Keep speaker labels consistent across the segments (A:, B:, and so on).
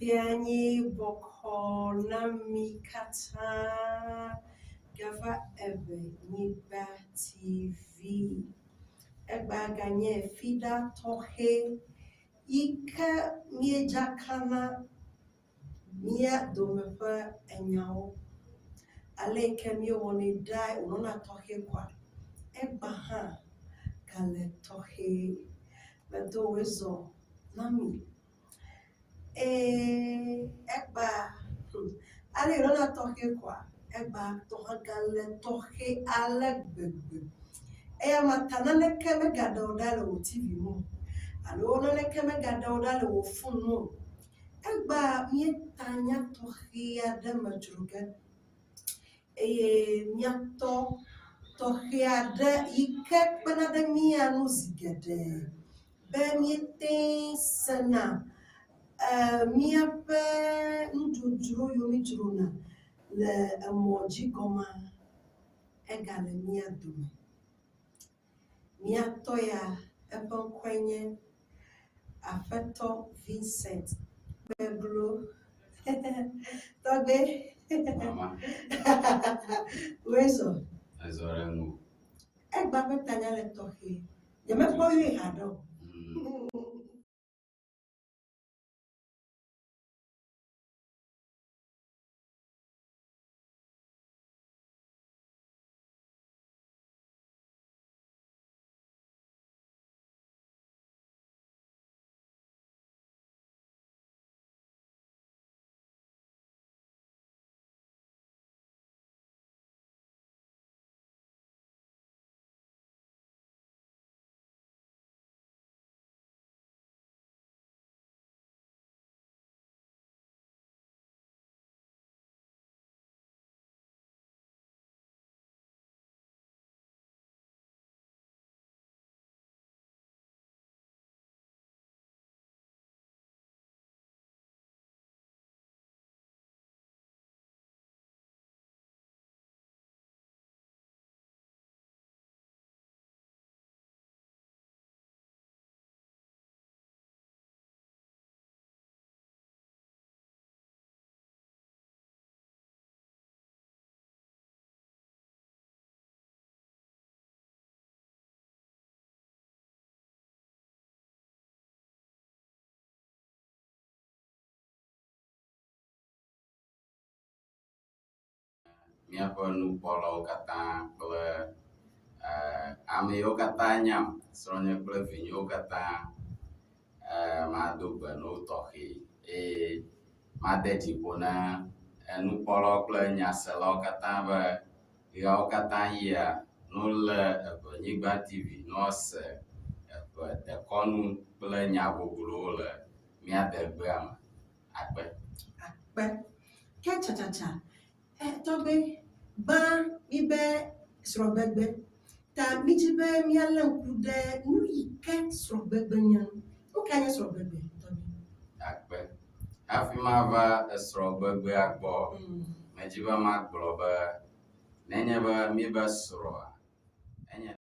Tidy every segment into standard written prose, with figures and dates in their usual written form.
A: Fianye boko nami kata gava ebe niba TV. Eba ganye fida tohe ike miejakana mia domefa enyao. Ale kemio woni dai unona tohe kwa. Eba ha kale tohe bedo wezo nami. Eba ale unona tohe kwa. Eba toha kale tohe ale bebe. Matanane keme gada odale wo TV mo. Alo nane keme gada odale wo phone mo. Eba mietanya tohe ade majruge. Miato tohe ade ike penade mianu zigede. Be miete sena miape ndudro yomi drona le emoji goma egale mia dume. Miato ya ebe kwenye afeto Vincent Beblo Togbe
B: Mama,
A: Wezo
B: Azorenu.
A: Egba petanya le tohe. Yeme boyo hado.
B: Miaƒe nukpɔlawo katã kple ame yiwo katã nyam, srɔ̃nye kple vinyewo katã mado gbe no tɔxɛ eye made dzi ƒo na nukpɔlawo kple nyaselawo katã be ɣeawo katã yia no le Evenyigba TV no se eƒe dekɔnu kple nya goglowo le mía degbea me. Akpe.
A: Akpe. Ke chachacha. Togbe ba ibe srobegbe. Ta mijibe miale nkude nu ike srobegbe nyan. Ukanye srobegbe togbe.
B: Akpe. Hafi mava esrɔ̃gbegbea gbɔ, medzi be magblɔ be nenye be miebe srɔ̃a enye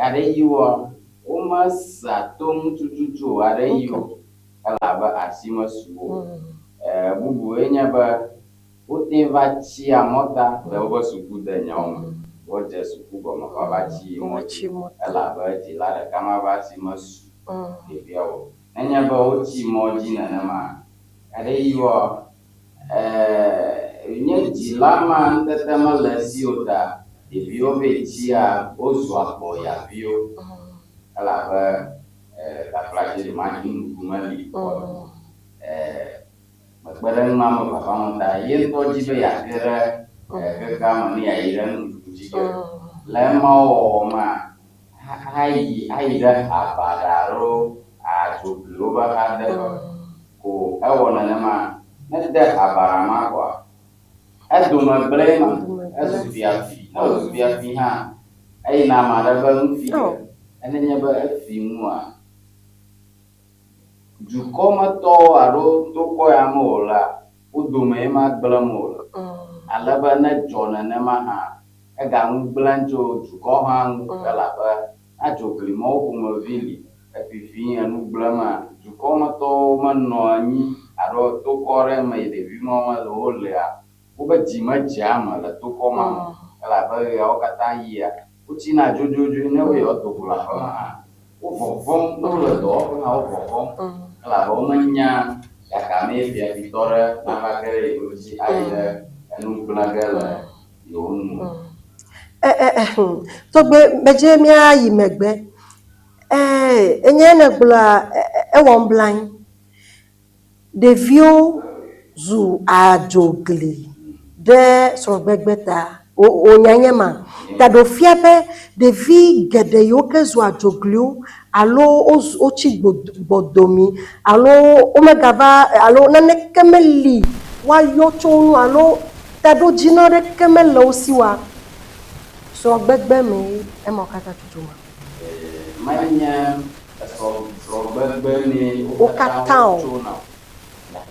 B: ada yiwa uma satom tututu ada yiwa alaba asima suwo bubu enya ba wote va chi amota be wo suku de nyom wo je suku go ma va chi mo alaba ti la kama va asima su de biawo enya ba wo chi mo ji na ma ada yiwa nye jilama ntetema lesiota Divio vecia oswa boya vio alava la plaje de mani kumali makbaran mama papa monta yen to jibe ya kera ke kama ni airan jiga lema o ma hai da abadaro a jublo ba kada ko awona nama nada abarama kwa aduma brema azufiafi azufiafi ha ai na mara ba mfi ananya ba afi mu a jukoma to aro to ko ya mola uduma ma gbalamola alaba na jona na ma ha aga nglanjo juko ha ngalaba ajo klimo ko mo vili afifi anu blama jukoma to manno anyi aro to kore mai de vimo ma lo le uba jima jama la to koma la ba ya o kata ya uchina jojojo ne we o to kula ha o fofon no le do na o fofon la bo manya ya kame via vitore na ba kere uchi aida anu blagala yo
A: to gbe meje mi ayi megbe enye na gbula won blind de vio zu ajogle de sorogbeta onyanyema tado fiabe de vi gede yoke zu ajoglio alo ochi bodomi alo omegava alo nane kemeli wa yochonu alo tado jinore kemelo siwa sorogbegbe mi emo kata tutuma
B: manya sorogbegbe ni
A: o kata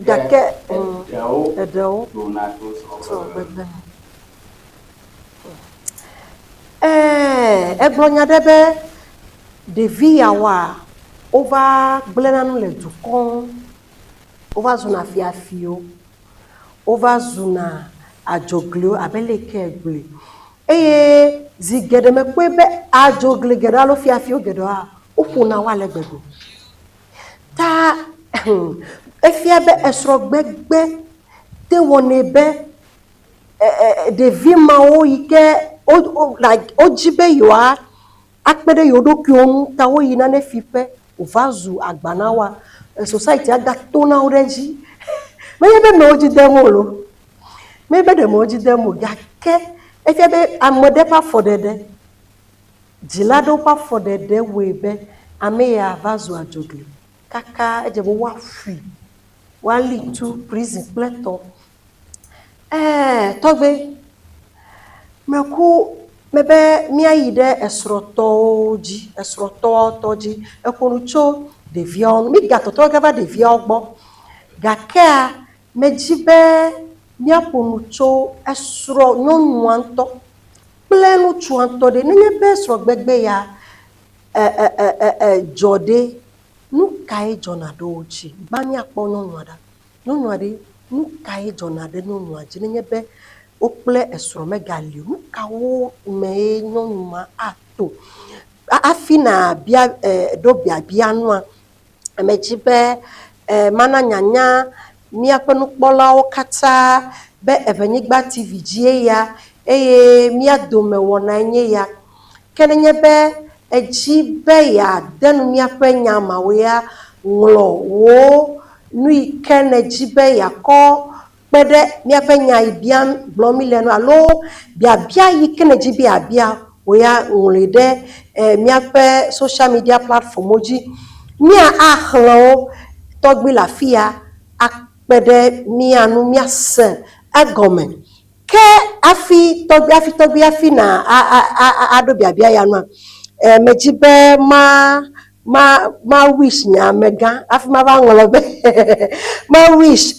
A: dake edeo sorogbegbe eglonya debe devi yawa over glenanu le dukon over zuna fiafio over zuna ajoglio abeleke egble zigede mekwe be ajogle gede alo fiafio gede a upuna wale gbegbo ta efia be esrogbegbe te wone be devi mawo ike like ojibe yoa akpede yodoki onu ta wo yina ne fipe ovazu agbanawa society aga tona oreji mebe me oji demo lo mebe de mo oji demo gake efia be amode pa fodede jilado pa fodede webe ame ya vazu ajogle kaka ejebo wa free wa litu prison pleto togbe meku mebe miaide esrotoji esrotoji ekonucho de vion mi gatoto gava de viogbo gakea mejibe miaponucho esro nyonwanto plenu chuanto de nenye esro gbegbe ya jode nukai jonadoji bami akpo nyonwade nukai jonade nyonwaji nenye be okple esro megali nukawo me nyonuma ato afina bia do bia noa mejibe mana nyanya miakpe nukpolawo kata be evenyigba tv jie ya mia dome wona nye ya kenenye be ejibe ya denu miakpe nyama we ya nglo wo nui kene jibe ya ko pede miakpe nya ibian blomileno alo bia yikene jibe abia we ya ngolede miakpe social media platform oji mia ahlo togbi la fia akpede mianu miase agome ke afi togbi na ado bia ya no mejibe ma wish nya mega afi ma ba ngolobe ma wish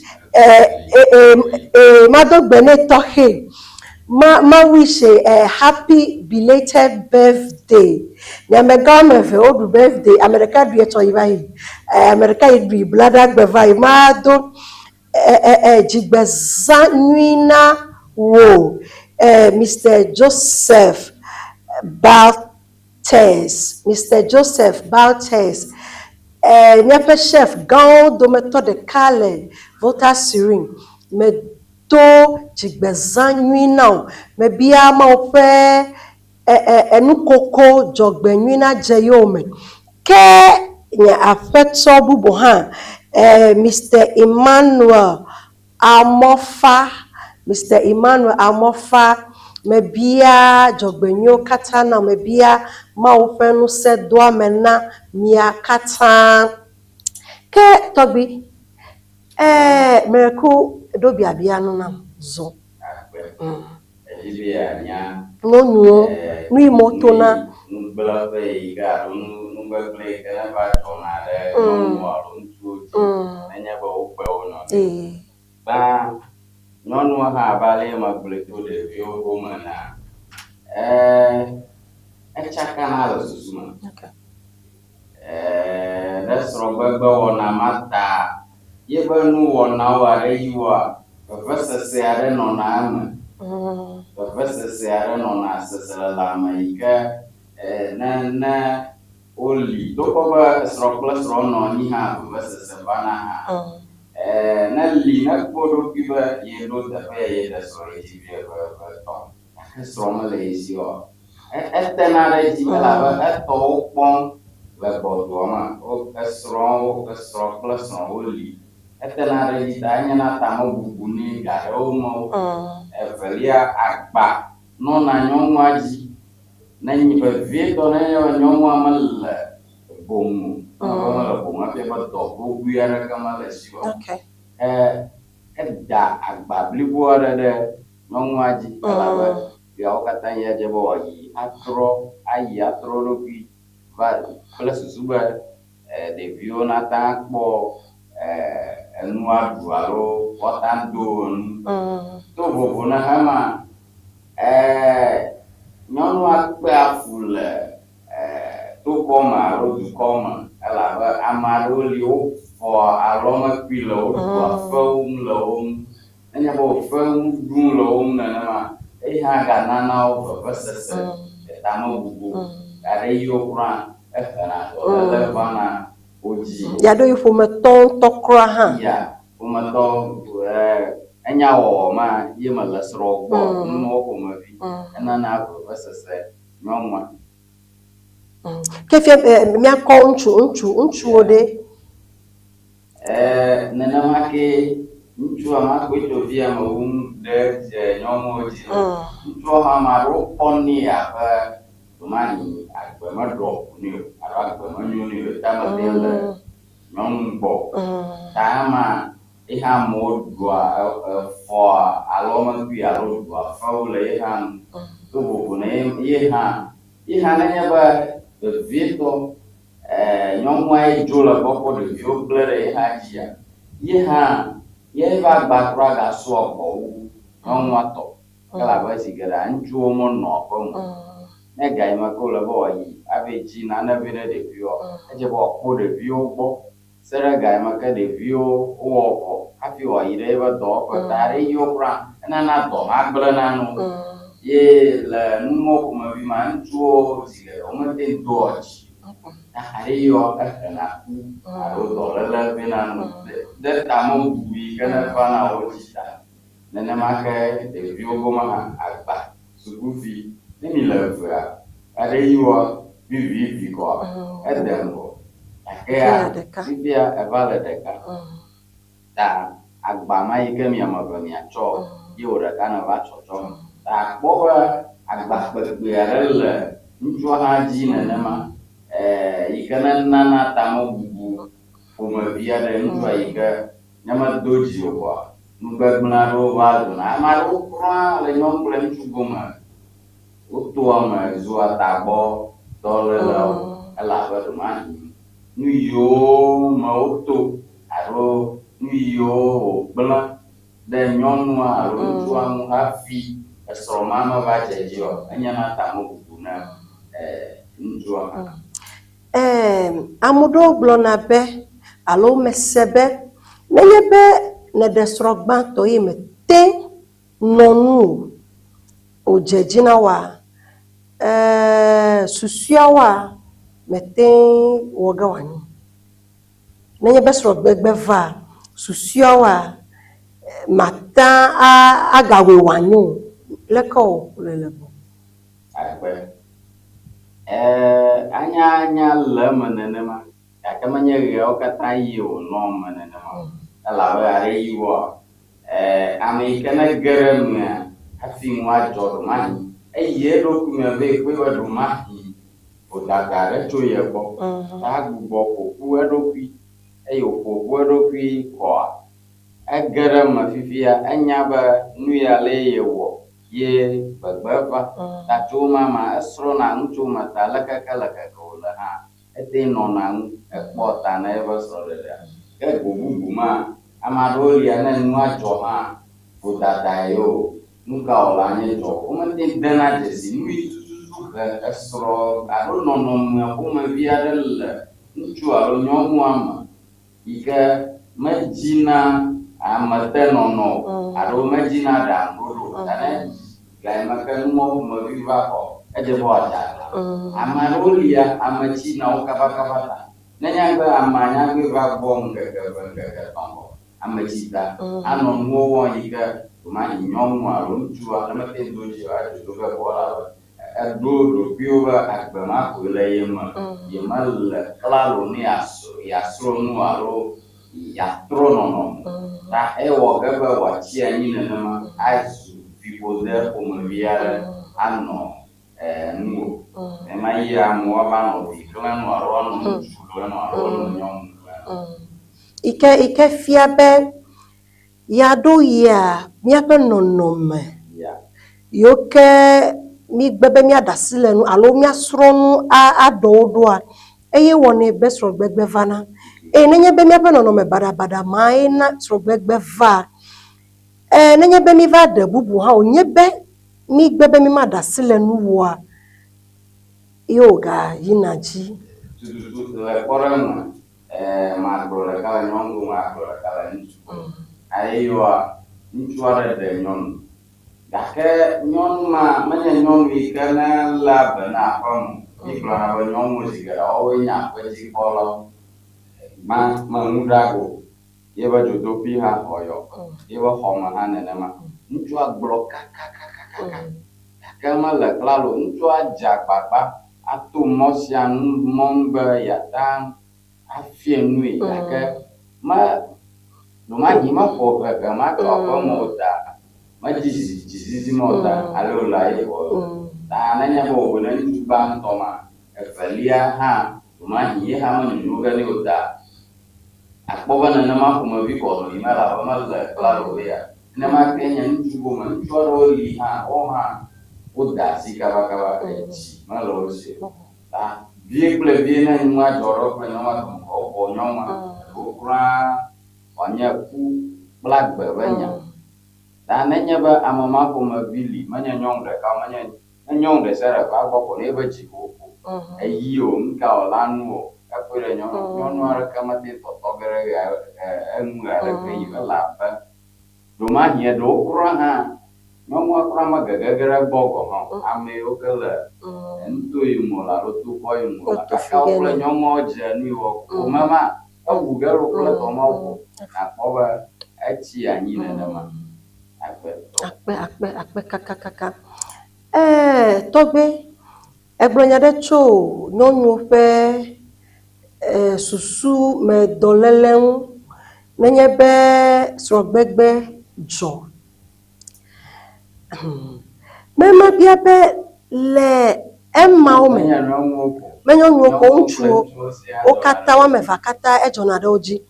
A: ma do gbene tohe ma wish a happy belated birthday. Nyame game fe odu birthday America do eto yibai. America yi blada gbeva ma do jigbeza nwina wo Mr. Joseph Baltes, Mr. Joseph Baltes, Nyepe chef Gao do méthode de Kale, Volta Sirin, me do jigbezanwina, me bia ma ope enu koko jogbenwina jeyome. Ke nye afeto bubu ha, Mr. Emmanuel Amofa, Mr. Emmanuel Amofa, me bia jogbenyo katana me bia ma ofenu se doa mena mia katan ke tobi meku do bia no na zo
B: Libya nya
A: no nuo ni moto na
B: ngbela pe ga ngbela pe kana ba tona de no wa ntu nya ba o pe o no ba nonu ha ba le ma gbele to de yo o mana chaka na lo susuma that's robaba wona mata ye ba nu wona wa re yiwa professor se are no na ama professor se are no na sesela la maika na oli to ko ba sro plus ro no ni ha professor se bana ha na li na ko do ki ba ye do da ba ye da so re ti be ba to sro ma le si o na re ti la ba to pon la bo do ma o sro plus no oli na re ti ta nya na ta mo bubu ni ga o mo evelia agba no na nyonwa ji na nyi ba vie to na yo nyonwa mal bomu la bomu pe ba to bu ya kama la si o da agba blibo de nyonwa ji ala ba ya o kata ya je bo yi atro lo bi ba plus suba de vio na ta po enu aduaro otandon to bobo na hama nyɔnu akpe afule to kɔma alo du kɔma elabe ame aɖewo li wofɔ alɔmekpui le wo do afewum le wo ŋu enye be wo fewum ɖum le wo ŋu nenema eyi hã ganana wo vevesese etame bubu gaɖe yiwo kura exena dɔléle vana wo dzi
A: yaɖo yi ƒometɔ ŋutɔ kura hã
B: ya ƒometɔ enya wɔwɔ ma ye me le srɔ̃ gbɔ nuwo ƒomevi enana vevesese nyɔnua
A: ke fie miakɔ ŋutsuwo ɖe
B: nenema ke ŋutsua ma koe tso via me wum ɖe nyɔnuwo dzi ŋutsua hã ma ɖo kɔnɛ abe tomani agbe meɖɔ ne o alo agbe menyo ne o tame de le nyɔnu gbɔ ta ma ihe amewo ɖua fɔ alɔmekpui alo ɖua fewo le ye hã to vovo ne ye hã nenye be vevietɔ nyɔnua ye dzo le gbɔ kɔ ɖeviwo gblẽ ɖe ye hã dzia ye hã ye va gba kura gasɔ gbɔwu nyɔnua tɔ elabe si geɖe ŋutsuwo menɔ aƒe me ne ga yi me ke wole be wòayi ave dzi nane vɛ ɖe ɖeviwo edze be wòakpɔ ɖeviwo gbɔ se ɖe ga yi me ke ɖeviwo wowɔ vɔ hafi wòayi ɖe eƒe dɔwɔƒe ta ɖe yiwo kura enana dɔ ma gblẽna no ye le numɔ ƒomevi ma ŋutsuwo si le womete doa dzi ta ɖe yiwo exena ku alo dɔléle vena no ɖe tame bubu yi ke ne vana wo dzi ta nenema ke ɖeviwo gome hã agba sukuvi ne mi le evea aɖe yiwo vivi kɔ ede ŋgɔ gakea fifia eva le ɖeka ta agba ma yi ke mi ame eve miatsɔ ye wo ɖeka ne va tsɔtsɔ ta akpɔ be agba kpekpe aɖe le ŋutsua hã dzi nenema yi ke ne nana tame bubu ƒomevi aɖe ŋutsua yi ke ne medo dzi o kɔa nugbegblẽ aɖewo va dona ame aɖewo kura le nyɔnu kple ŋutsu gome wotoa me zua tagbɔ dɔléle elabe ɖomani nu yiwo me woto alo nu yiwo wògblẽ ɖe nyɔnua alo ŋutsua ŋu hafi Esromama va jejio, anyana tamukuna njua.
A: Amudo blona be, alo mesebe, nenye ne desrogban to me te nonu o jejina wa susia wa me te woga wani. Nenye besrogbegbe va susia wa mata agawe wani leko lelebo.
B: Akwe. Anya lemanenema. Akamanya yao kata yo no manenema. Alawe are yiwo. Amerikana geremnya hafi mwa jormani. Yero kumebe kwewa dumahi. Odagare choyebo. Tagubo kuwedopi. Kuwedopi kwa. Gerem fifia anyaba nuyale yewo. Ye bagba ta chuma ma asrona nchuma ta laka kola ha ete nona ekpota na ebe sorele ke guguma amaroli ana nwa jo ha futata yo nka ola nye jo kuma tin dena jesi mi asro aro nono mu kuma biarel nchu aro nyomu ama ike majina amate nono aro majina da ngoro tane lai makan mau meviva ko aja buat amarulia amachina ukabakabata nanya ba amanya viva bong gaga tongo amachita ano muo ika mani nyomu alunchua namate doji aju doga bola do piova akbama ko layema yemal klalo ni asro nu aro ya tronono ta ewo gaba wachia nyina nama aizu people there from Viara ano nu emaia muabano klano aron nyom
A: ike fiabe yado ya miape nonome yoke mi gbebe mi adasile nu alo mi asronu adodoa eye woni besro gbegbe vana nenye be miape nonome bada mai na sro gbegbe va nenye be mi va de bubu ha onye be mi gbebe mi ma dasile nu wa yoga yinaji
B: koran magro la kala nyongo magro la kala nchu ayiwa nchu ara de nyon dake nyon manya nyon wi kana la bana pam ikla ba nyon mo sigara o nya ko ji kolo ma mudago yeba jodopi ha oyo yeba homa hanenema nchu agbro kama la klalo nchu ajakpapa atu mosian momba yatang afienui dake ma numa hima ko ma ko moda ma jizi moda alo la yebo ta nanya bo na nchu ban toma efalia ha numa hiye ha ma nuga ni oda akpoba na nama kuma bi ko no imala ba mal claro ya nama kenya nchugo man choro li ha o ha oda sikaba chi malo se ta vie ple vie na nwa joro pe no ma ko o nyoma okra onya ku black be banya ta nenya ba amama kuma bili manya nyong de ka manya nyong de sera ka ko ne ba chi ko ayo nka olanu akwere nyono ara kamate togere engare ke yala ba doma hie do kura ha nyomo akura magagara bogo ha ame okala ento yimola rotu ko yimola ka okula nyomo jani wo mama awugaro kula to ma ko akpoba achi anyi na ma
A: akpe kaka togbe eglonya de cho nyonyo pe susu me dolelen nenye be srogbegbe jo mema bia be le emma o me menyo nwoko nchuo o kata wa meva kata ejona de oji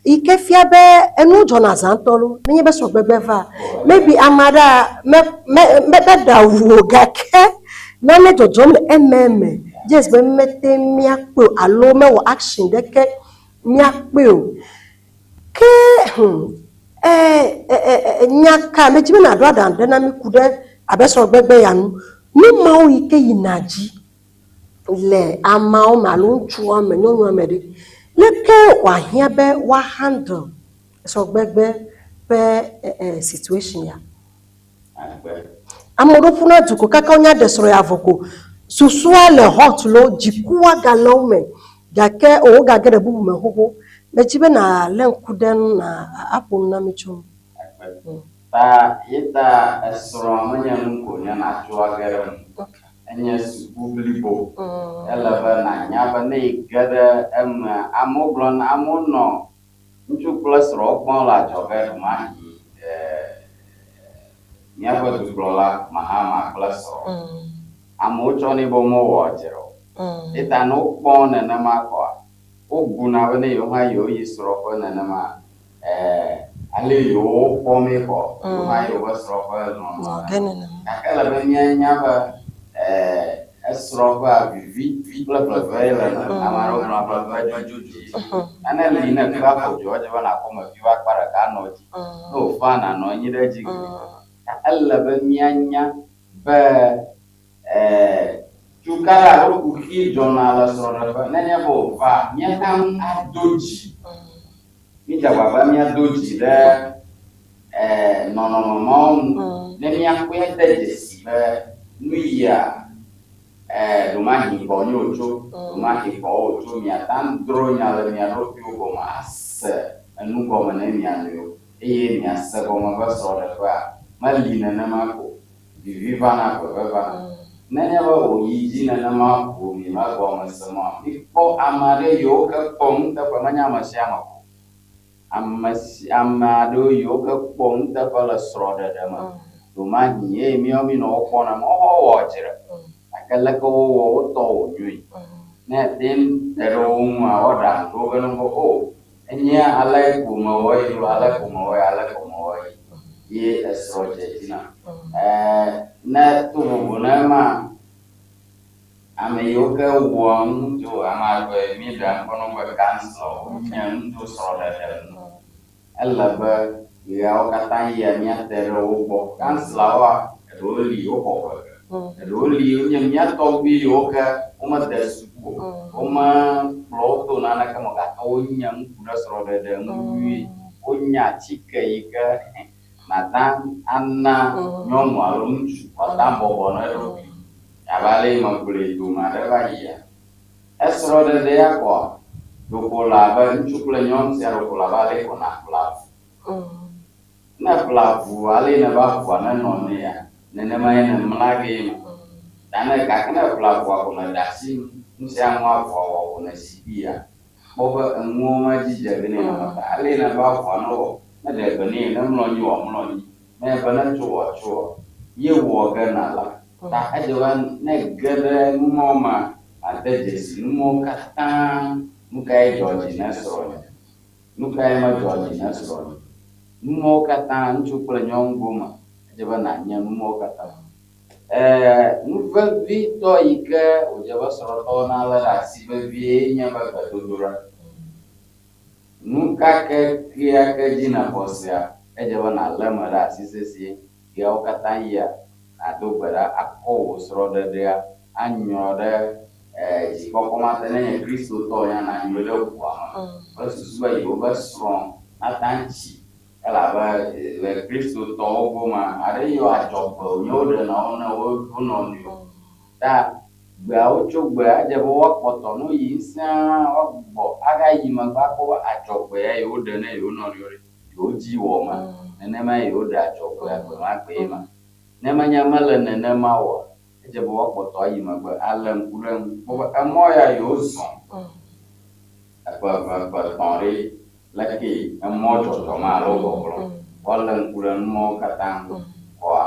A: ike fia be enu jona zantolu nenye be srogbegbe va maybe amada me da wo gake na le jojom ememe yes be mete miakpo alo me wo action de ke miakpo ke nyaka me jime na do dan de na mi kude
C: abesro gbegbe ya nu ni ma o ike yinaji le ama o ma lo ntu ame nyonu ame de leke wa hia be wa handle so gbegbe pe situation ya amodo funa duko kaka onya desro ya voko susua le hot lo jikuwa galome gake o gagere bubu me hoho mejibe na lenkuden na apu na micho
B: ta ita esro manya nko nya na chua gere enya sublibo elaba na nya ba ne gere amoglon amono nchu plus ro pon la joge ma nya ba dublola mahama plus amo choni bo mo wajero ita no pon na ma ko oguna we ne yo ha yo yisro ko na ma ale yo pome ko ma yo wasro ko no
C: genena
B: akala be nya ba esro ba vi bla vela na amaro na bla juju ana lina ka ko jo ja na ko ma viwa para ka no ji no fana no nyida ji alla be nya ba tukara ro ku ki jona la so ba nanya bo va nya tam adoji mi jaba ba mi adoji da no ne mi akwe da jesi ba nuia lumahi ko nyocho lumahi ko ocho mi atam dro nya le mi ro pi ko mas anu ko ma ne mi anu e mi asa ko ma ba so da ba malina na ma ko viva na ko ba nanya ba o yiji na ma ko mi ma ko ma sama mi ko amare yo ka pon ta pa manya ma siama ko amado yo ka pon ta pa la sroda da ma do ma ni mi o mi no ko na mo wo jira akala ko wo to yui ne tin ero ma oda do ga no ko enya ala ko ma wo ye esroje tina na tu bona ma ame yoga won to ama ko mi dan kono ko kanso nyam to sroda den alla ba ya o kata ya mi atero bo kanslawa roli o ko roli nyam ya to bi yoga uma desu uma ploto nana kama ka o nyam kuda sroda den wi o nya chikeika Natang anna nyomu alunchu watambo bonero abale mangule tu mareba iya esro de yako dokola ba nchukule nyom sero kola bale kona plavu na plavu ale na ba kwa na none ya nene mai na mlage dana kakana plavu akona dasi msiamwa kwa na sibia boba ngoma jijabene na ale na ba kwa no na de bani na mlo ni me bana chuo ye wo ga na la ta ajawan ne gere moma ate jesi mo kata mukai joji na so mukai ma joji na so mo kata nchu kula nyongo ma ajaban na nya mo kata nuvel vito ike ujaba soroto na la asibe vie nya ba dudura nuka ke kia ke jina bosia ejaba na lema da sisesi ya okatanya adobara akko soro de anyo de jiko koma tene Kristo to ya na nyole kwa ba susuba yo ba strong atanchi ela ba Kristo to goma are yo ajopo yo de na ona wo no ni da gba ocho gba je bo wapoto no yi san ogbo aga yi magba ko ajopo e yo de na yo no ri yo ji wo ma nene ma yo da ajopo e ko ma pe ma ne ma nya mala nene ma wo je bo wapoto yi magba alan kuran bo amoya yo son apa tori laki amojo to ma lo go walan kuran mo katang ko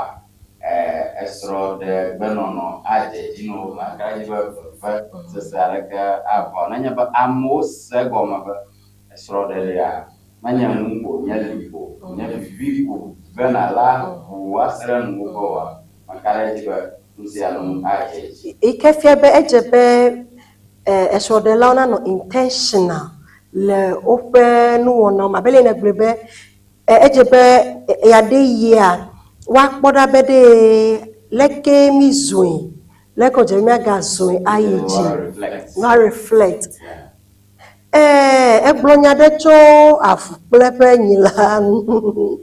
B: esro de benono aje jino magaji ba fa sesaraka apa nanya ba amos segoma ba esro de ya manya mungo nyalipo nyavivipo benala wasra nugo wa makaraji ba usiano aje
C: ikefia be ejebe esro de la no intentional le ope nu wona mabele na grebe ejebe ya de year wakpɔɖa be ɖe leke mi zoe leke dze miaga zoe ayi dzi va reflect egblɔ nya ɖe tso avu kple ƒe nyila ŋu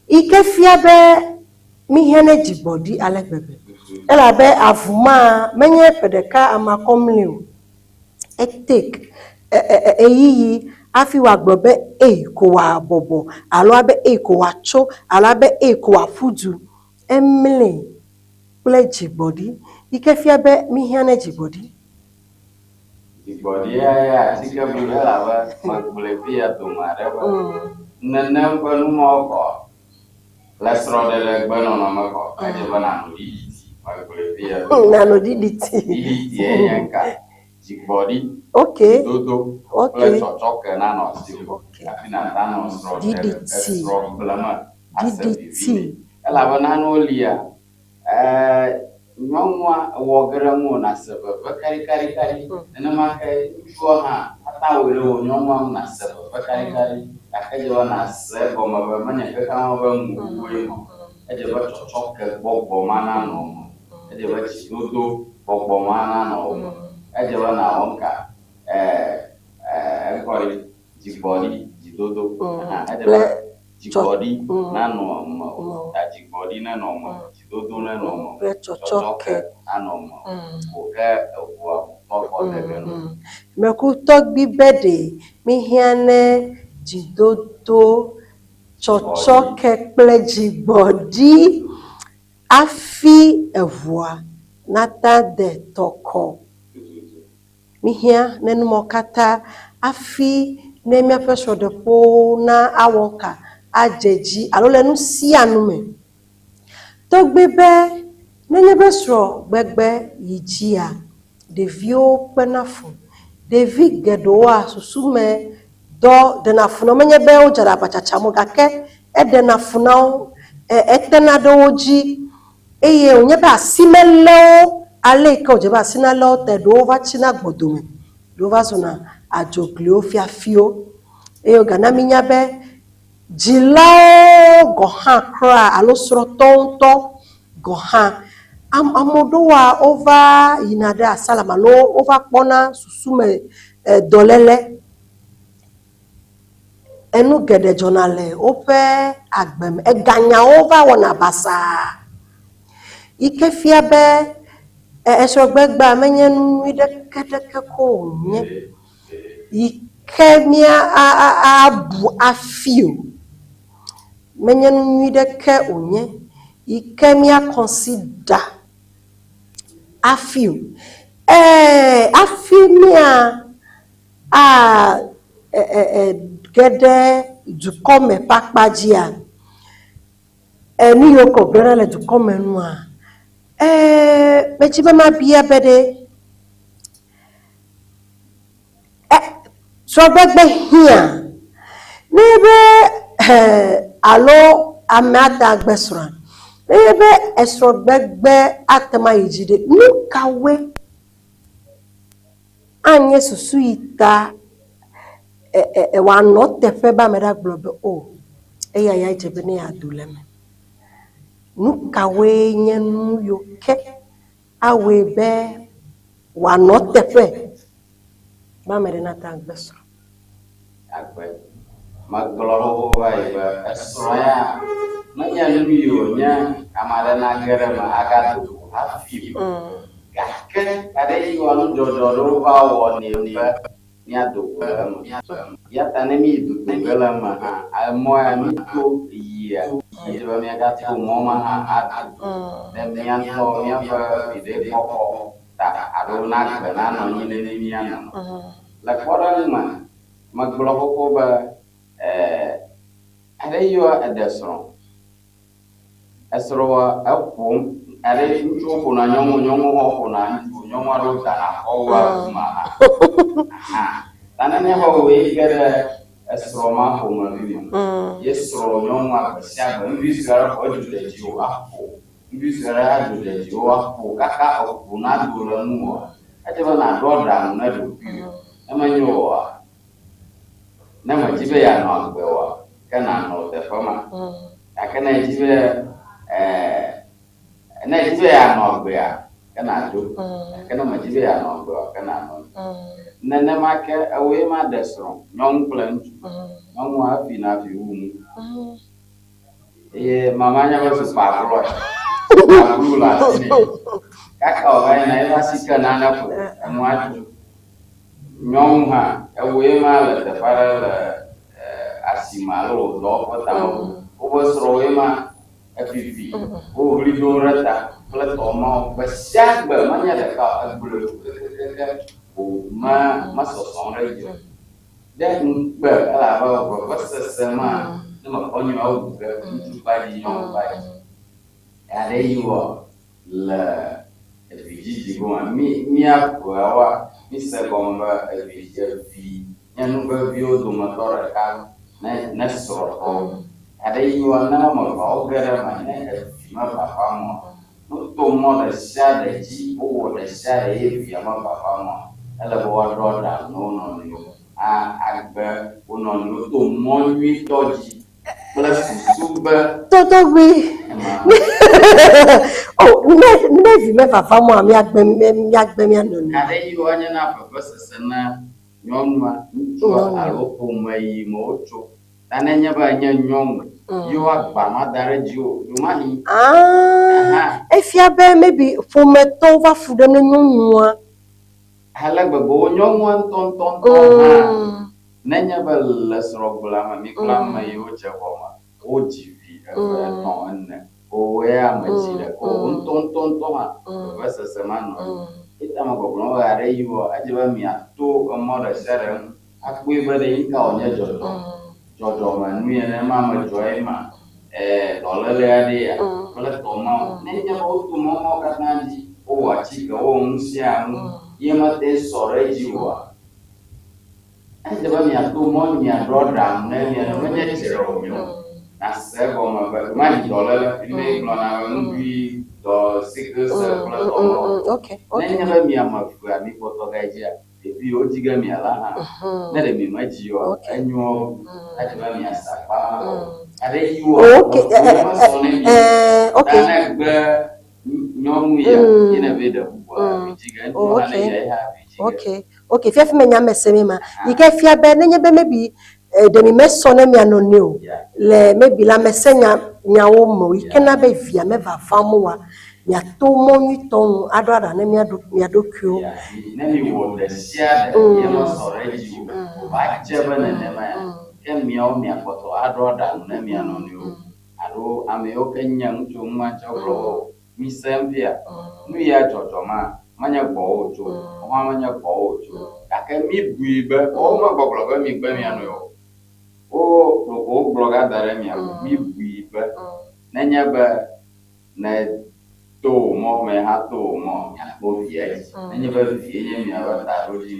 C: yi ke fia be mihia ne dzigbɔɖi ale gbegbe elabe avu ma menye ƒe ɖeka ama kɔmli o etek eyiyi afi wagblɔ be ko wabɔbɔ alo abe ko watso alo abe ko waƒu du emli kple dzigbɔɖi yi ke fia be mihia ne dzigbɔɖi.
B: Dzigbɔɖi ya atike bu elabe megblẽ fia dome aɖe be nenem ƒe numɔwo kɔ le srɔ̃ɖeɖe gbenɔnɔme kɔ edze be nanɔɖiɖiti megblẽ fia
C: nanɔɖiɖiti
B: ɖiɖiti enye nka dzigbɔɖi dodo kple tsɔtsɔke nanɔ asi afi nata nɔ srɔ̃gbleme ase vivi elabe nanewo lia nyɔnua wɔ ge ɖe ŋu nase veve karikari nenema ke ŋutsua hã ata wo ɖe wo nyɔnua nase veve karikari gake edze be nase gɔme be menye kekema be ŋuwoe mɔ edze be tsɔtsɔke gbɔgbɔ ma nanɔ me edze be tsidodo gbɔgbɔ ma nanɔ me edze be nawɔ nka ekɔli dzigbɔɖi dzidodo edze be dzigbɔɖi nanɔ me o dzigbɔɖi nenɔ me dzidodo nenɔ me tsɔtsɔke nanɔ me o ke eʋua kɔkɔ ɖege no.
C: Mekutɔgbi be ɖe mihia ne dzidodo tsɔtsɔke kple dzigbɔɖi afi eʋua nata de tɔkɔ mihia ne numɔ katã afi ne miaƒe srɔ̃ɖeƒewo na awɔ ka adze dzi alo le nu sia nu me tɔgbi be nenye be srɔ̃gbegbe yi dzia ɖeviwo kpena fu ɖevi geɖewoa susu me dɔ ɖena fu na menye be wodze ɖe aʋatsatsa me gake eɖena fu na wo etena ɖe wo dzi eye wònye be asi melé wo ale yi ke wòdze be asi nalé wo te ɖewo va tsina gbɔdome ɖewo va zɔna adzogliwo fiafiwo eye wogana minya be dzilawo gɔ hã kura alo srɔ̃tɔwo ŋutɔ gɔ hã ame ɖewoa wova yina ɖe asalam alo wova kpɔna susu me dɔléle enu geɖe dzɔna le woƒe agbe me eganyawo va wɔna basaa yi ke fia be esrɔ̃gbegbea menye nu nyui ɖeke ko wònye yi ke abu afi o menye nu nyui ɖeke wònye yi ke consider afi o afi geɖe dukɔme ƒe akpa dzia nu yiwo ke wògblẽna le dukɔme nua medzi be mabia be ɖe srɔ̃gbegbe hia ne be alo ame ada gbe srɔ̃a ne be esrɔ̃gbegbe atema yi dzi ɖe nu kawoe anye susu yi ta wòanɔ teƒe be ame ɖe agblɔ be o eya ya dze be ne yeado le me nu kawoe nye nu yiwo ke awɔe be wòanɔ teƒe be ame ɖe nata gbe srɔ̃.
B: Agbe megblɔ xoxo va yi be esrɔ̃ ya menye nu yiwo nye ame aɖe nage ɖe me agado hafi gake aɖe yi wɔ nudzɔdzɔ ɖewo va wɔ nɛ be míado go le eme ya ta ne mi do ge le eme hã emɔ ya mito yia yi be míagato mɔ ma hã adu ne míatɔ míaƒe viɖe kɔkɔ ta alo nagbe nanɔ anyi ne míanɔ le kpɔɖeŋu me megblɔ xoxo be aɖe yiwa eɖe srɔ̃ esrɔ̃ eƒom aɖe ŋutsuwo ƒona nyɔnu hã ƒona ŋutsu nyɔnu aɖewo dana xɔwoa ma hã tanene xɔwoe ge ɖe esrɔ̃ ma ƒomevi me ye srɔ̃ nyɔnua gbe sia gbe ŋutsu sia ɖe xɔ edu ɖe dziwo aƒo ŋutsu sia ɖe adu ɖe dziwo aƒo kaka eƒo nado le nuwɔ edze be naɖɔ ɖaŋu ne ɖokuiwo emenye oa ne medzi be yeanɔ agbe oa ke nanɔ teƒe ma akana jibe na jibe ya no gbe ya kana do kana ma jibe ya no gbe kana no nene make awe ma desro nyong plan nyong wa fi na fi wu mama nya ba su pa klo ya bulu la ni kaka wa na ila sika na na ko amwa nyong ha awe ma la da para la asimalo do ko ta o bo sro we ma afifi o ri do rata pla to ma ba sak ba ma nya da ka bulu o ma so so ra yo dan ba ala ba sa ma ma ko nyu au ga tu ba di nyong ba ya de yo la vigi go mi apoa mi se bomba vigi vi nyanu ba bio do motor ka na so ko ada yo na mo ba ga ma ne vi ma papa mo no to mo da sha da ji o da sha e vi ma papa mo ala bo ro da no agba o no to mo mi to ji plus suba
C: Toto gbe. Oh, me vi me fafa mo ami agbe mi anoni.
B: Ada yi wanya na papa sesena nyonwa nto alopo mai mocho. Tananya ba nya nyong. Yo agba ma dare ji o. Yo mani.
C: Efia be maybe for me to va fu dem nyonwa.
B: Hala gbogbo nyonwa ton. Nanya ba lesro glama mi glama yo cheboma. O jivi ton o ya majira o ton ha basa semano itama ko no are yiwo ajiba mi ato amora sere akwe bare inka onye jojo manu ene mama joy ma dolele ade ya kala to ma nenya o tu mo kanandi o wachi ka o nsia mu yema te sore jiwa ajiba mi ato mo mi adrodam na mi no me chero mi na sebo ma ba dolele ile klona ngui do sikes kula to
C: Okay.
B: Nenya ba mi amafu ami foto gaijia ebi o jiga mi ala ha na de mi maji yo anyo ati ba mi asapa ade yiwo okay na gbe nyomu ya ina be da buwa mi jiga nto na ya ha bi jiga
C: okay fia fi menya meseme ma ike fia be nenya be maybe de mi meso na mi anoni o le maybe la mesenya nyawo mo ike na be via me va famu wa ya to mo ni ton adora na mi adokyo
B: na mi wo de sia de ye mo sore ji ba jeba na ne ma ke mi o mi akoto adora na mi anoni o ado ame o kenya ntu ma chokro mi sempia nu ya jojo ma manya gbo ojo o ma manya gbo ojo ka ke mi buibe o ma gbogbo ba mi gbe mi anu yo o bloga dare mi mi buibe na nya ba na to mo me ha to mo ya bo vie nenya ba vie ye mi aba ta roji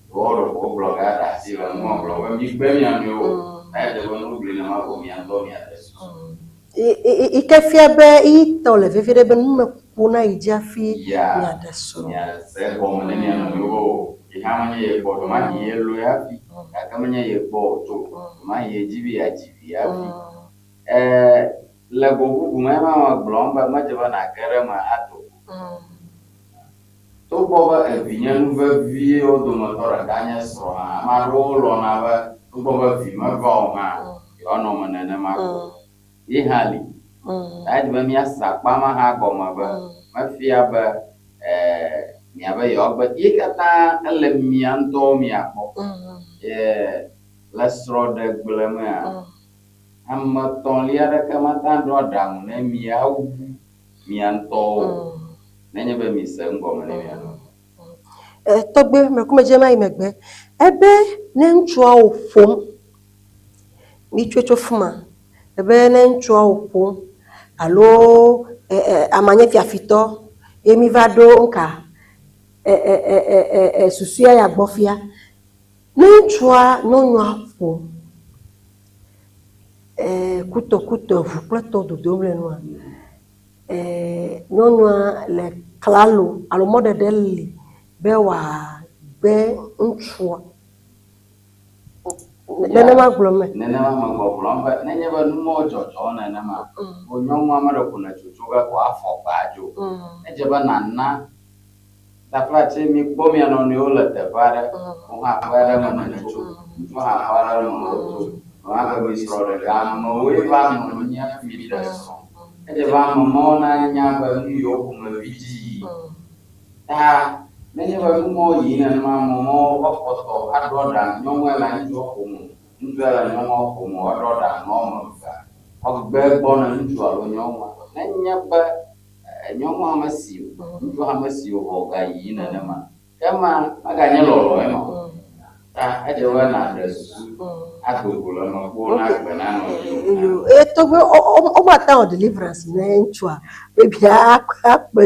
B: o bloga da si ba mo bloga mi gbe mi anu yo na de bo no gbe na ma ko mi ando mi adesso
C: ike fia be I to le vivere be nume kuna ijafi mi adesso
B: ya se bo me mi anu yo ihamanya ye bo do ma ye lo ya fi akamanya ye bo to ma ye jibi ya fi la gogu gumema glomba majaba na kere ma ato to boba vinya nuva vie o do motora ganya so ma rolo na ba to boba vi ma va ma yo no manene ma ko I hali ai ba mi asa pa ma ha go ma ba ma fia ba mi aba yo ba ikata ele mi anto mi ako la sro de glema amma ton liara kama tan do dang ne miau mianto nenya be mi sengo mane miano
C: togbe me kuma je mai megbe ebe ne ntua ofom mi twetwo fuma ebe ne ntua ofom alo amanye fiafito emi vado nka susuya ya gbofia ne ntua no nwa ofom kuto vukplato do doble noa nonua le klalo alo mode deli be wa be ntua nenema gblɔme.
B: Nenema me gbɔgblɔm be nenye be nu mawo dzɔdzɔ nenema wo nyɔnu ame ɖe ko le tsotso ge ko afɔkpa dzo edze be nana taflatse mi kpɔ mia nɔnɔewo le teƒe aɖe wo hã ƒe aɖe me netso ŋutsu hã ƒe aɖe me wotso wo hã be srɔ̃ ɖeka amewoe va nɔ anyi hafi ɖe srɔ̃ edze be ame mawo nanya be nu yiwo ƒomevi dzi yi ta nenye be nu mawo yi nenema ame mawo ƒe kpɔtɔ aɖɔ ɖa nyɔnua le ŋutsua ƒome ŋutsua le nyɔnua ƒome aɖɔ ɖa nɔ ame eve ɔgbe gbɔ ne ŋutsu alo nyɔnua nenye be nyɔnua me si ŋutsua hã me si o gayi nenema kema aganye lɔlɔ ema ta edze be na ɖe susu agbogbo le me kpo na gbe na nɔ
C: tɔgbe ɔmata wɔ deliverance ne ŋutsua maybe akpe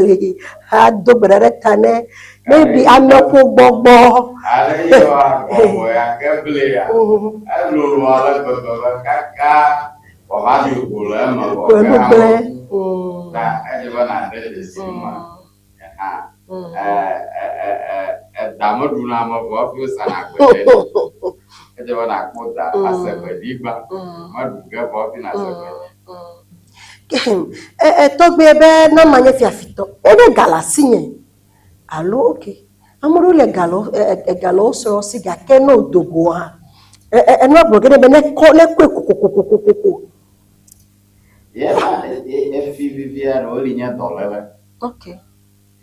C: ado gbe ɖe ta ne maybe ameƒo gbɔgbɔ
B: ale yɔ agbɔgbɔ ya ke ble ya elolo ale gbegbe be kaka wòava dzo go le eme vɔ ke ta edze be na ɖe dzesi me da meɖuna ame vɔ hafi wosana gbe ɖe edze be nakpɔ da ase gbeɖigba meɖu ge vɔ hafi nase gbeɖi
C: tɔgbe be ne manye fiafitɔ ebe gale asi nye alo ok ame ɖewo le galewo srɔ̃ si gake ne wodogo hã enua gblɔ ge ɖe be nekɔe kokokokokoko
B: yena efi vivi aɖewo li nye dɔléle
C: ok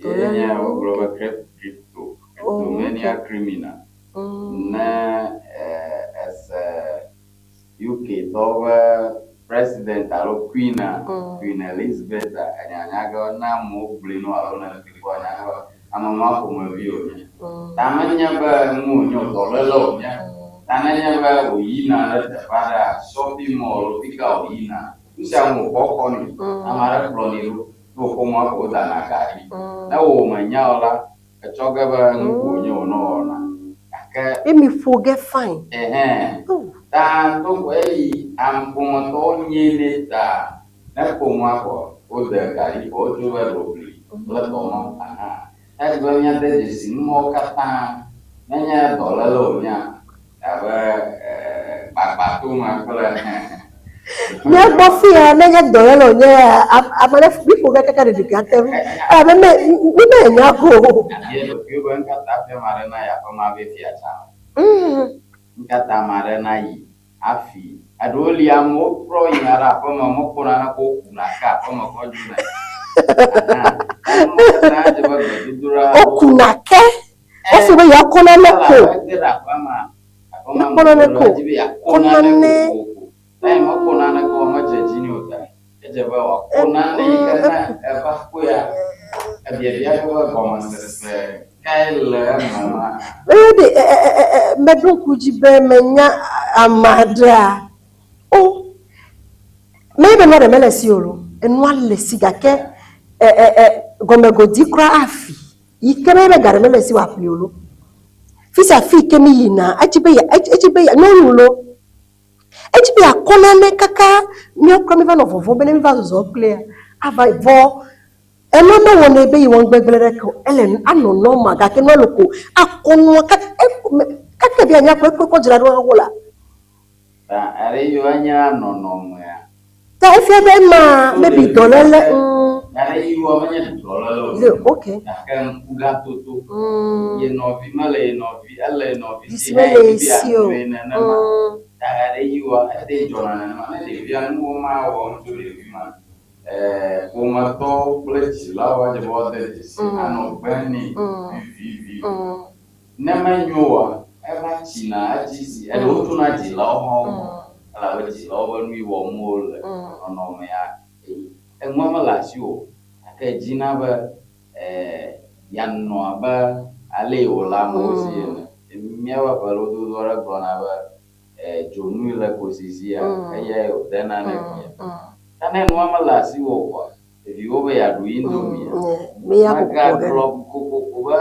B: nye wogblɔ be kleptomania criminal ne ese UK tɔwo be president alo Queen Elizabeth anyanya ge na amewo gblẽ no alo ne klikɔ anyanya be ame ma ƒomevi wonye ta menye be nu wonye dɔléle wonye ta nenye be woyina ɖe teƒe aɖe shopping mall fi ka woyina nu sia nu wòkɔkɔ nɛ ame aɖe kplɔ nɛ ɖo to ƒomea ko wodana gaɖi ne wo menya o la etsɔ ge be nu ko wonye wònɔ wɔna gake
C: emi ƒo ge fine
B: ta togbɔ eyi ƒometɔwo nye ne ta ne ƒomea ko wode gaɖi ko wodzo be ɖobli kple tɔmɔ edi be míade dzesi nu mawo katã nenye dɔléle wonya abe gbagbãtome kple
C: míagbɔ fi ya nenye dɔléle wonye ame ɖe mi ƒo ge kaka ɖeɖi gã tem mi menya ko
B: abia ɖokuiwo be nkata fia ame aɖe na yi aƒema be fiatsa nkata ame aɖe na yi afi eɖewo li amewo trɔ yina ɖe aƒeme mekpɔna ne ko kuna ke aƒeme kɔ dzuna
C: okuna ke efi be yakɔna ne ko mekpɔna ne ko kɔna ne
B: mekpɔna ne ko medze dzi ne o ta edze be wakɔna ne yi ke ne eva kpoa ebiabia ƒe gɔmesese kae le eme ma
C: meɖo ŋku dzi be menya ame aɖea o mebe nua ɖe mele si o lo enua le si gake gɔmegodi kura afi yi ke mebe ga ɖe mele si wòaƒli o lo fisi afi ke mi yina edzi be nyɔnu lo edzi be yakɔ nane kaka míakura mi va nɔ vɔvɔ be ne mi va zɔzɔ kple ava vɔ enua mewɔnɛ be yiwɔ ŋgbegble ɖeke o ele anɔ nɔma gake nua loko akɔ nua kake bi anya kɔ kɔ dzra ɖo wo la
B: are yiwo nye nɔnɔmea
C: ta efia be ma maybe dɔléle
B: are yiwo menye dɔléle o
C: ok
B: gake ŋkugatoto ye nɔvi mele ye nɔvi ele ye nɔvi
C: si mele si o
B: nenema are yiwo ede dzɔna nenema ne ɖevia nuwo ma wɔm tso ɖevi ma ƒometɔwo kple dzilawo adze be woade dzesi anɔ gbe nɛ vivivi ne menyo oa eva tsina edzi si eɖewo tsona dzilawo hã wo elabe dzilawo be nu yi wɔm wole nɔnɔmea enua mele asi o gake dzina be yanɔ abe ale yi wòle amewo si ene míaƒe ƒelododo aɖe gblɔna be dzonu yi le kosisia eyae wòdena ne fia ta ne nua mele asi o koa ɖeviwo be yeaɖu indomia megagblɔ kokoko be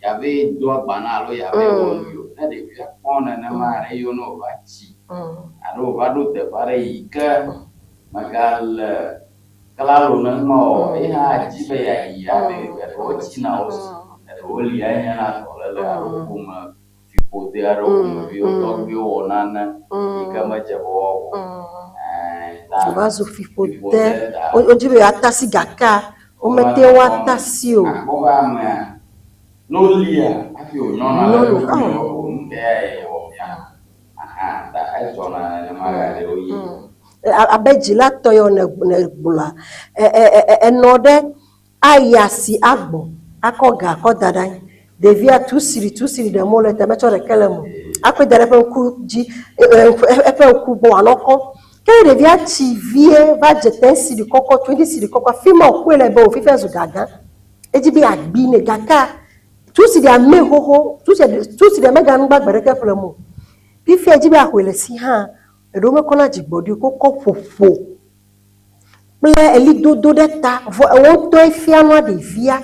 B: yabe do agba na alo yabe wɔ nu yo ne ɖevia kpɔ nenema aɖe yiwo ne wòva tsi alo wòva ɖo teƒe aɖe yi ke megale klalo ne numa o ye hã adzi be yeayi abe eɖewo tsina wo si eɖewo li enye na dɔléle alo ƒome ƒote aɖewo ƒomeviwo tɔgbiwo wɔnane yi ke medze be woawɔ.
C: Va zu fiƒode wodzi be yeatasi gaka womete woatasi o.
B: Akpɔ be amea ne wolia hafi wònyɔna le nu ɖe ya wɔ fia. Ta edzɔna nenema ɖe woyi.
C: Abe dzilatɔ yawo ne gblɔa enɔ ɖe ayi asi agbɔ akɔ ga akɔ da ɖe anyi. Ɖevia tusiri ɖe mo le te metsɔ ɖeke le mo. Akɔ da ɖe eƒe ŋku dzi eƒe ŋku gbɔ wòanɔ kɔ. Ke ɖevia tsi vie va dze 10 siri kɔkɔ 20 siri kɔkɔ afi ma wòkɔe le be wòfifia zu gagã. Edzi be agbi ne gaka tusiri ame xoxo tusiri mega nu gbagbe ɖeke ƒle mo. Fifia edzi be ahoe le si hã eɖewo mekɔna dzigbɔɖi kɔkɔ ƒoƒo kple elidodo ɖe ta vɔ ewo ŋutɔe fia nua ɖevia.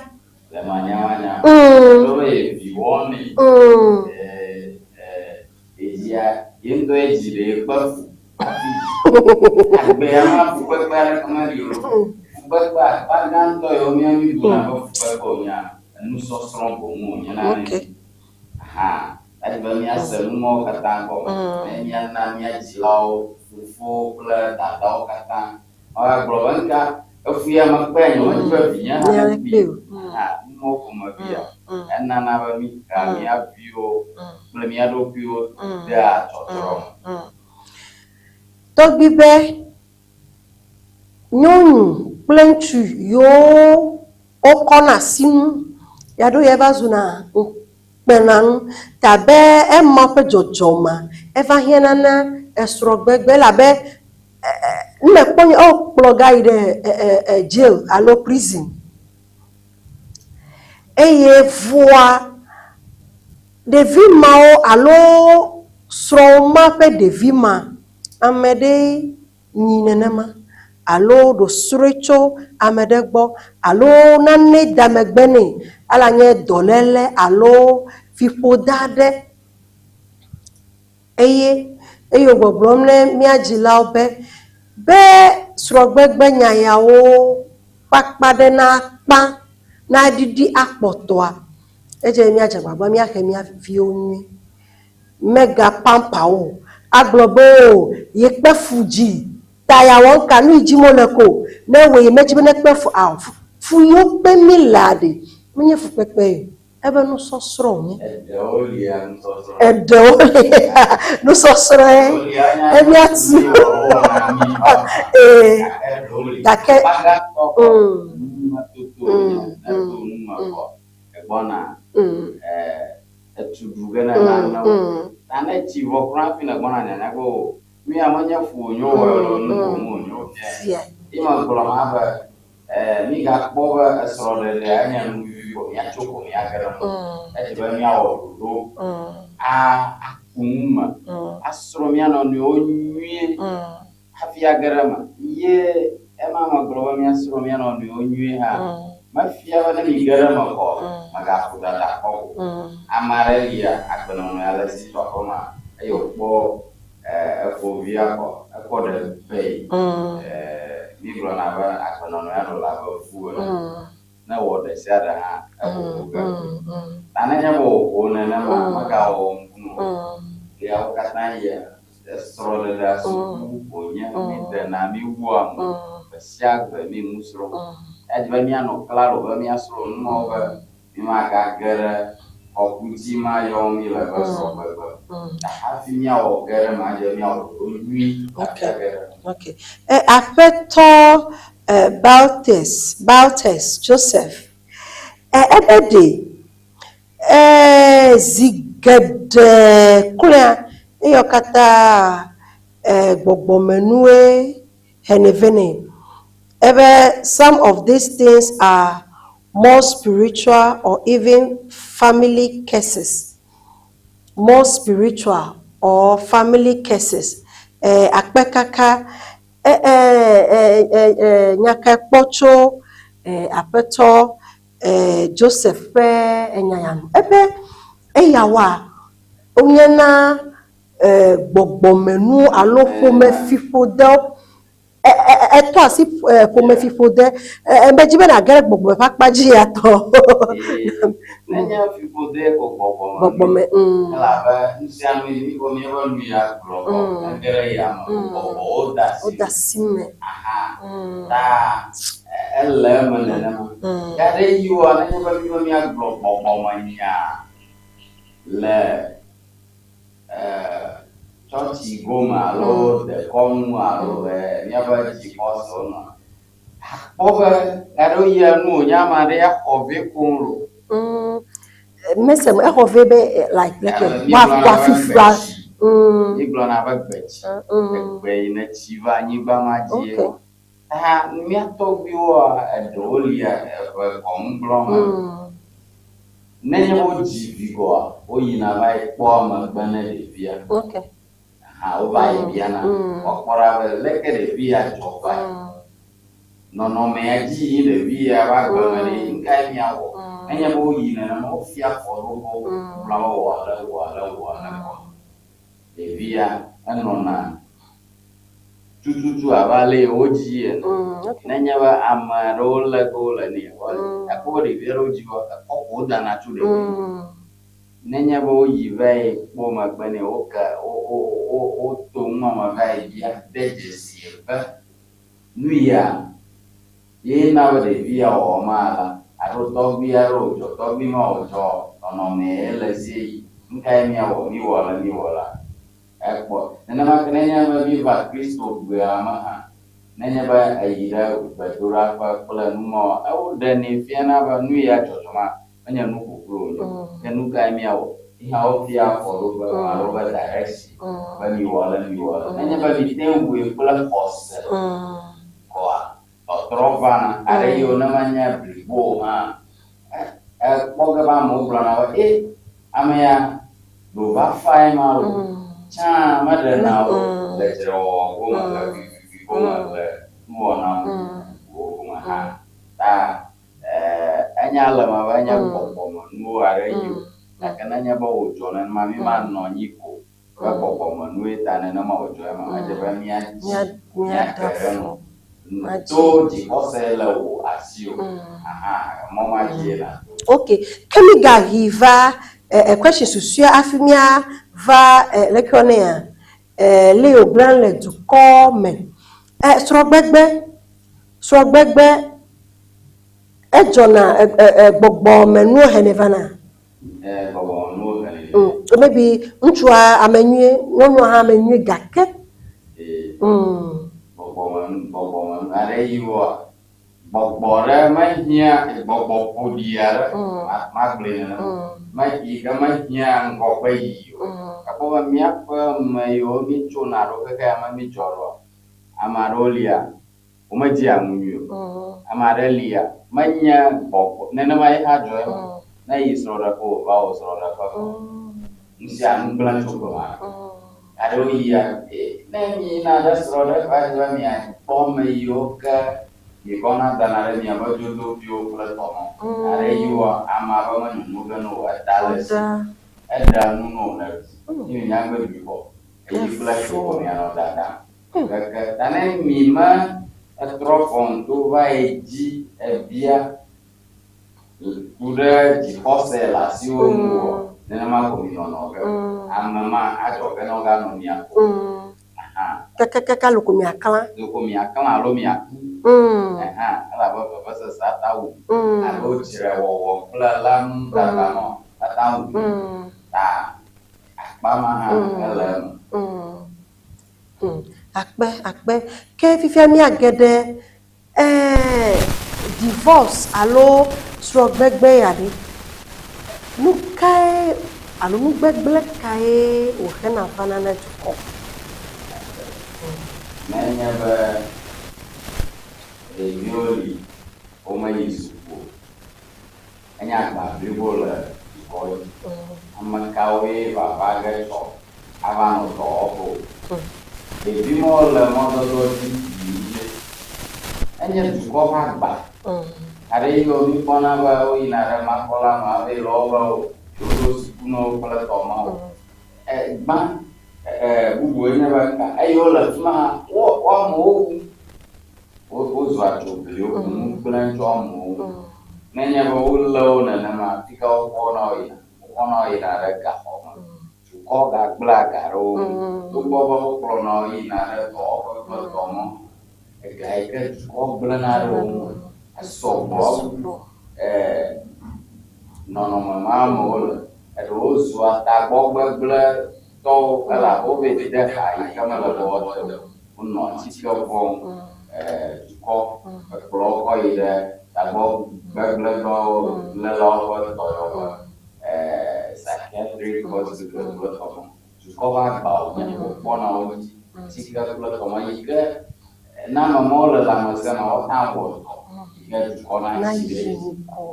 B: Le manyamanya. Ɖo be viwɔ ne. Evia ye ŋutɔ edzi ɖe kpe fu. Agbea ma fukpekpe aɖe kema li o. Fukpekpe akpa gãtɔ yiwo míawo dona be fukpekpe wonya nusɔsrɔ̃ boŋ wònye na ne. Edi be míase nu mawo katã gɔme. Ne míana mía dzilawo, fofo kple dadawo katã. Agblɔ be ŋka efu ya mekpe nye wodzi be vinye hã ne kpi. Nu mawo ƒomevia. Enana be mí ka mía viwo kple mía ɖokuiwo de adzɔtrɔ me.
C: Tɔgbi be nyɔnu kple ŋutsu yiwo wokɔna asinu ya ɖo ya va zuna kpena nu ta be ema ƒe dzɔdzɔma eva hiãna na esrɔ̃gbegbe elabe ne kpɔ wokplɔ ga yi ɖe jail alo prison eye vɔa ɖevi mawo alo srɔ̃wo ma ƒe ɖevi ma ame ɖe nyi nenema alo ɖo srɔ̃e tso ame ɖe gbɔ alo nane da megbe nɛ ala nye dɔléle alo fiƒode aɖe eye gbɔgblɔm ne mía dzilawo be srɔ̃gbegbe nyayawo kpakpa ɖe na kpa na ɖiɖi akpɔtɔa edze míadze agbagba míaxe mía viwo nyuie mega pampawo agblɔ be o ye kpe fu dzi ta ya wɔn ka nu dzi mo le ko ne wo ye medzi be ne kpe fu fu yiwo kpe mi la ɖe menye fukpekpe ye ebe nusɔsrɔ̃ nye eɖewo lia nusɔsrɔ̃ ebiatu gake
B: Tane tsi vɔ kura fi ne gbɔna nyanya ko mi amenye fu nyo wɔ nu mo nyo fia. Ima gblɔ ma be mi ga kpɔ be esrɔ̃ɖeɖe anye nu vivi ko mia tso ko mia ge ɖe mo. Edi be miawɔ ɖoɖo aku nu me asrɔ̃ mia nɔnɔewo nyuie hafi age ɖe me. Ye ema me gblɔ be miasrɔ̃ mia nɔnɔewo nyuie hã. Mefia be ne mi ge ɖe me kɔ megaƒo dada kɔ o. Ame aɖe lia agbenɔnɔ ale si tɔ xɔma eye wòkpɔ efovia kɔ ekɔ ɖe pei. Mi gblɔna be agbenɔnɔ ya ɖo la be fu ene. Ne wɔ ɖe sia ɖe hã eƒoƒo ge. Ta nenye be wòƒo nenema megawɔ ŋku o. Yawo katã yia esrɔ̃ɖeɖea suku wònye mi dena mi wua mo gbe sia gbe mi nu srɔ̃. Edi be mianɔ klalo be miasrɔ̃ nu mawo be mi magage ɖe ɔkudzi ma yɔm mi le be srɔ̃gbegbe. Hafi miawɔ ge ɖe ma dze miawɔ ɖoɖo nyui hafi age ɖe.
C: Okay. Aƒetɔ Baltes Joseph ebe ɖe zi geɖe klea eyɔ katã gbɔgbɔmenue henevene. Ebe some of these things are more spiritual or even family cases. More spiritual or family cases. Akpekaka nyaka kpɔtso aƒetɔ Joseph ƒe enyayanu. Ebe eyawoa wonyena gbɔgbɔmenu alo ƒome fiƒodewo eto asi pome fifode embejibe na gere gbogbo papaji yato
B: Nenya people there go
C: gbogbo me
B: Lava, Nsiano, you never knew ya grow, and there I am, all that.
C: odasime
B: Ta, a lemon and Gade, you are never given me a grow, Mania. Le Churchy Goma, Lord, the Congo, never Chicoso. Over Aroya no Yamarea or Vicunro.
C: mesem ehovebe like wa fifra
B: Iglona Bagbetch, way in a chiva, Nibamaji. Ah, me talk you a dolia, a conglom. Nenemo Givigo, o in a right form Benedivia.
C: okay
B: How by Viana, or whatever, like a via job. No me aji the via Bagoni in Kanyao. And you go in and more fear for water. The via and nona. To a valley oji and Nanyava Amarola Gola near. A body veroji a cold than a today. Nanyavo ye vai, Boma Beneoka, o to Mamma Vai, Deges, Nuya. Ye now the via or mala, I wrote dog be a road, or dog be more jaw, on me, let's see, Nkaya or Niwala Niwala. Airport, and the Macanania will be back Christo Guamaha. Never a year with Badura, Polanuma, I would then if you never knew ya Josama, when you know who Yanuka meow, how fear for over direction, when you are and you are. I never be them with Polar Horse. Trovana, Arayo Namanya, Bribo, Pogaba Mobrana, Amaya, Luva Fima, Cha, Mother now, let all woman, Mona, Anyala, Mavanya, no, are you, like an Anyabo, John and Mammy Man, no, Nico, Woman, with an animal, German, so the Osella as you. Mama Jena.
C: okay kemiga hiva question susua afimia va lekonia leo branle du come srogbegbe ejona gbogbo menu henevana
B: Bobo, no,
C: maybe ntua amenye nonu ha amenye gake
B: Bobo, are you are Bobora, my dear, Bobo Podiara, Maglin, my eager, my young Gopay. Kapova Miapa, my omi Chonaro, Kamami Choro, Amarolia, Umajiamu, Amarelia, my young Bob, Nenamai Hadjo, Nais Rodaco, Vows Rodaco, Nsian Blanchoma. I don't hear any other sort of Azamia, former yoga, you gonna than a about you do your platform. You are Amavan, Mugano, at Dallas, and no, you younger before. You flash for me and all that. Then Mima, a drop on 2 a beer, Uda, Hostel, as you. Nama ko mi nono ga amma a to ga no ga no mi ako
C: kaka lukumi akala
B: lo mi aku ala ba sa ta wu alo jira wo pla lam ta ba no ta wu ta ba ma ha ala
C: akpe ke fifia mi agede divorce alo srogbegbe yade nukai alo nugbegble kai o hena fanana tuko
B: nanya ba yoli o mai supo anya ba bibola ko amma kawe ba ba ga to avano to opo e bimo la modo do di anya tuko ba Are you mi pona ba o inara makola ma be loba o yo kuno pala toma ba bubu ene ba ka ayo la tuma wa mo wozua tobli wonu gblẽ tsɔ amewo nenye be wolé wo nenema fi ke wokɔna wo yina ɖe gaxɔ me dukɔ gagblẽ aga ɖe wo togbɔ be wokplɔna wo yina ɖe dɔwɔƒe kple dɔmɔ ega yi ke dukɔ gblẽna ɖe wo ŋu esɔgbɔ nɔnɔme ma amewo le eɖewo zua tagbɔgbegblẽtɔwo elabe wo vɛ de xa yi ke mele dɔwɔ te wonɔ atike fɔm dukɔ ekplɔ kɔ yi ɖe tagbɔgbegblẽtɔwo lélawo ƒe dɔyɔƒe psychiatric hospital kple tɔme dukɔ ƒe agbawo nye wokpɔna wo dzi atike kple tɔme yi ke na amewo le lãmesẽ me wota wɔ dɔ yi ke dukɔ na si ɖe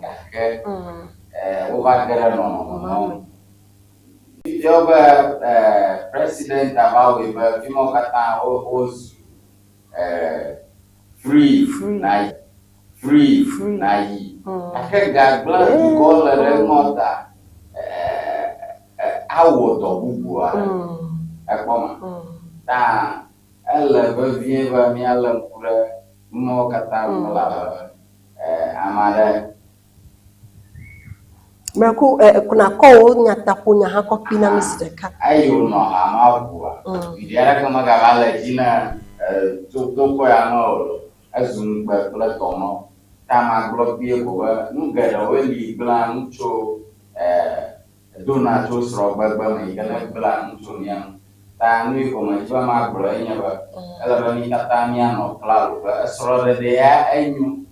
B: gake wova ge ɖe nɔnɔme Yo be president ava we be fimo kata ozu free na yi ake gagble ko le re mota awo to bubua ekoma ta ele be vie be mi ale kure mo kata la amare
C: Meko kuna ko nyata punya hako pina misdeka.
B: Ayo no amabua. Biara kama gala jina to ya no azun ba platono. Tama globie ko ba ngara weli plan cho dona cho sro ba me kana plan cho nyang. Ta nui ko ma jwa ma bro nya ba. Ala ba mi kata mi ano claro ba sro de ya enyu.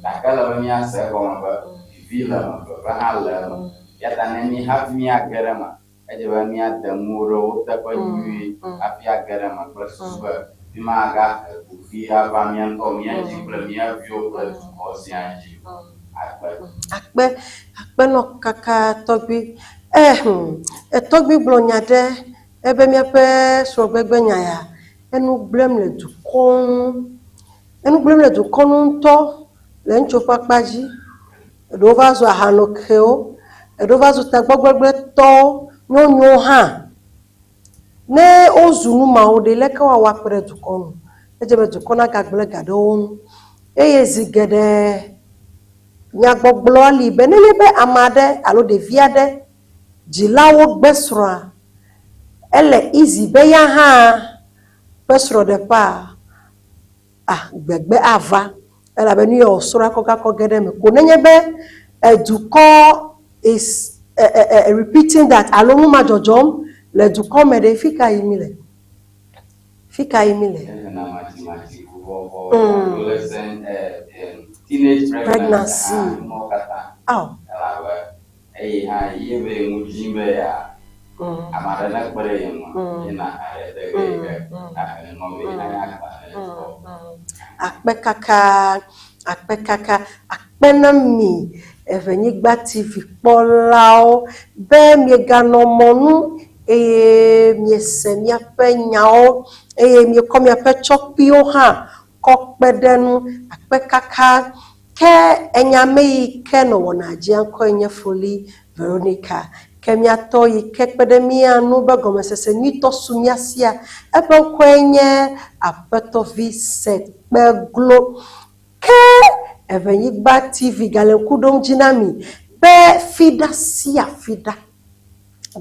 B: Ta kala ba mi asa ko ma ba. Vila bahala ya taneni hafi ya garama aje ba mi adamuro ta panyui afi ya garama prasuba dimaga via ba mi anto mi anji premier vio kwa kosi anji
C: akpe no kaka togbi togbi blonyade ebe mi ape so gbegbe nyaya enu blem le dukon nto le ncho papaji eɖewo va zu ahanokewo eɖewo va zu tagbɔgbegblẽtɔ nyɔnuwo hã ne wozu numawo ɖe leke woawɔ akpe ɖe dukɔ nu edze be dukɔ nagagblẽ ga ɖe wo ŋu eye zi geɖe nyagbɔgblɔ li be nenye be ame aɖe alo ɖevi aɖe dzilawo gbe srɔ̃a ele easy be ya hã ƒe srɔ̃ɖeƒea gbegbe ava elabe nu ye wòsrɔ̃ akɔ gakɔ ge ɖe me ko nenye be dukɔ is repeating that alo nu ma dzɔdzɔm le dukɔ me ɖe fika yi mi le pregnancy akpe kaka akpena mi evenyigba TV kpɔlawo be mieganɔ mɔnu eye miese miaƒe nyawo eye miekɔ miaƒe tsɔkpiwo hã kɔ kpe ɖe nu akpe kaka ke enyame yi ke nɔ wɔna dzi ŋkɔe nye Foli Veronica ke miatɔ yi ke kpe ɖe mia nu be gɔmesese nyuitɔ su mia sia eƒe ŋkɔe nye Aƒetɔvi Sekpeglo ke Evenyigba TV gale ŋku ɖom dzi na mi be fida sia fida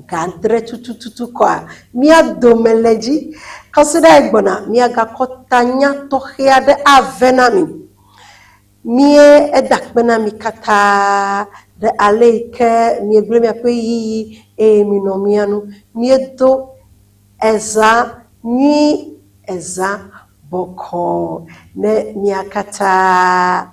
C: gandre tutututu kɔa mia dome le dzi kɔsiɖa egbɔna miagakɔ tanya tɔxɛ aɖe ave na mi mie eda kpe na mi katã ɖe ale yi ke miegblẽ miaƒe yiyi eye minɔ mia nu miedo eza nyui eza bɔkɔ ne mia katã